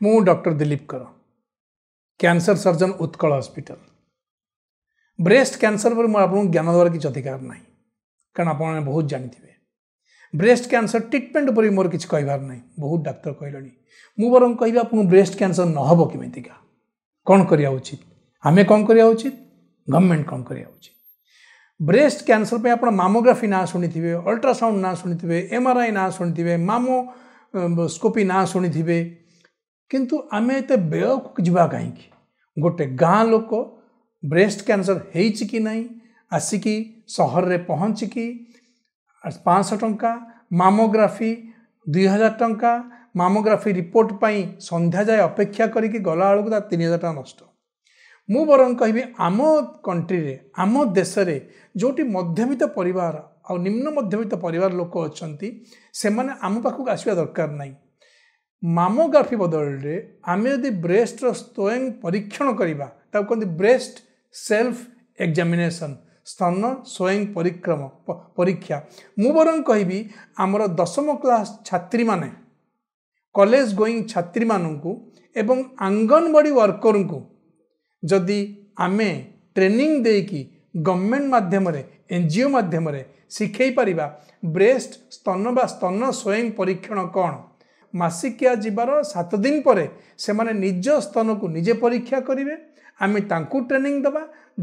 मु डॉक्टर दिलीप कर cancer surgeon Utkal hospital. Breast cancer पर मुझे आपको ज्ञान देवार किसी अधिकार ना कारण आप बहुत जानी ब्रेस्ट कैंसर ट्रिटमेंट पर मोर किसी कहबार ना बहुत डाक्तर कहले मु बर कह आपको ब्रेस्ट कैंसर नहब किमिका कौन करिया उचित आमे कौन करिया उचित गवर्नमेंट कौन करिया उचित। ब्रेस्ट कैंसर पे आप मामोग्राफी ना शुणी थे, अल्ट्रासाउंड ना शुणी थे, एमआरआई ना शुणी थे, मामोस्कोपी ना शुणी थे, किंतु आमे एते बेक जीवा कहीं गोटे गाँ लोक ब्रेस्ट कैंसर होइछि कि नहीं आसिकी सहर रे पहुँचिकी 500 टंका मामोग्राफी 2000 टंका मामोग्राफी रिपोर्ट पाई संध्या जाए अपेक्षा करिकी गला बेलू 3000 टका नष्ट। मु बरं कहबी आम कंट्री रे आम देश रे जोटी मध्यवित्त परिवार और निम्न मध्यवित्त परिवार लोक अछंती से माने आम पाखक आसवा दरकार नहीं। मामोग्राफी बदल रे आमे यदि ब्रेस्ट रो स्वयं परीक्षण करिबा ताको कहते ब्रेस्ट सेल्फ एग्जामिनेशन स्तन स्वयं परीक्षा मु बरं कहबी आमर 10वीं क्लास छात्री माने कॉलेज गोइंग छात्री मानू एवं आंगनवाड़ी वर्कर को जदि आमे ट्रेनिंग देकी गवर्नमेंट माध्यम एनजीओ माध्यम शिखई पारिबा ब्रेस्ट स्तन बा स्तन स्वयं परीक्षण कौन मासिकिया जीवार 7 दिन पर से माने निज स्तन को निजे परीक्षा करेंगे आमे तांकु ट्रेनिंग दबा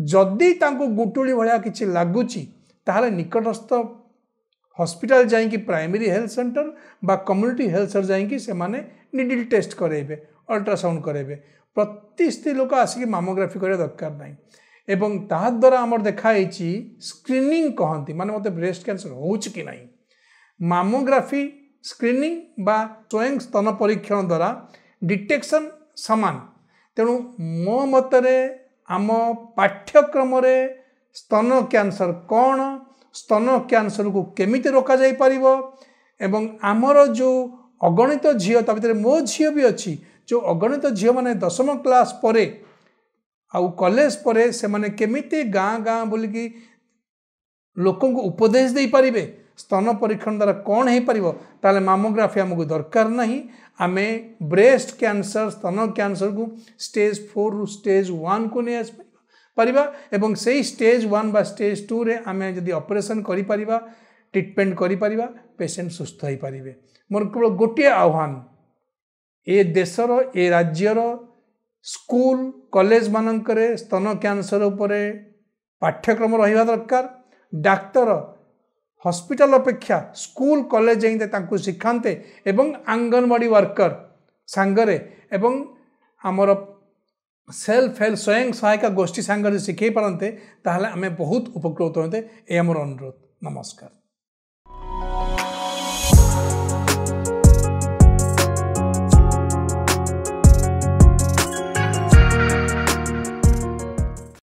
जदि तांकु गुटुली भलिया किछि लागुची ताहले निकटस्थ हॉस्पिटल जाइकी प्राइमरी हेल्थ सेंटर बा कम्युनिटी हेल्थ सेंटर जाइकी से माने निडल टेस्ट करेबे अल्ट्रासाउंड करेबे प्रति स्त्री लोक आसिक मामोग्राफी करिया दरकार नहीं एवं ता द्वारा आमर देखाई स्क्रीनिंग कहती माने मते ब्रेस्ट कैंसर होउछ कि नहीं मामोग्राफी स्क्रीनिंग बा स्वयं स्तन परीक्षण द्वारा डिटेक्शन समान तेणु मो मतरे आम पाठ्यक्रम स्तन कैंसर कौन स्तन कैंसर को केमिति रोका जाई परिबो एवं आमर जो अगणित झील ता भीतर मो झील भी अच्छी जो अगणित झील माने 10वीं क्लास परे आउ कॉलेज परे से माने केमिति गाँ गाँ बोलिकी लोकों को उपदेश दे पारिबे स्तन परीक्षण द्वारा कौन हो पारिबो ताले मामोग्राफी हमको दरकार नहीं आमे ब्रेस्ट कैंसर स्तन कैंसर को स्टेज 4 रु स्टेज 1 को नहीं आस परिबा एवं से स्टेज 1 बा स्टेज 2 रे आमे जदि ऑपरेशन करि परिबा ट्रीटमेंट करि परिबा पेशेंट सुस्थ हो पारिबे। मोर केवल गोटे आह्वान ए देशर ए राज्यर स्कूल कॉलेज मानकरे स्तन कैंसर उपरे पाठ्यक्रम रहिबा दरकार डाक्तर हॉस्पिटल अपेक्षा स्कूल कॉलेज जाइते तांको शिखांते एवं आंगनवाड़ी वर्कर सांगरे एवं आमर सेल्फ हेल्प स्वयं सहायता गोष्ठी सांगरे शिखई पारते ताहले आमे बहुत उपकृत होते ए हमर अनुरोध। नमस्कार।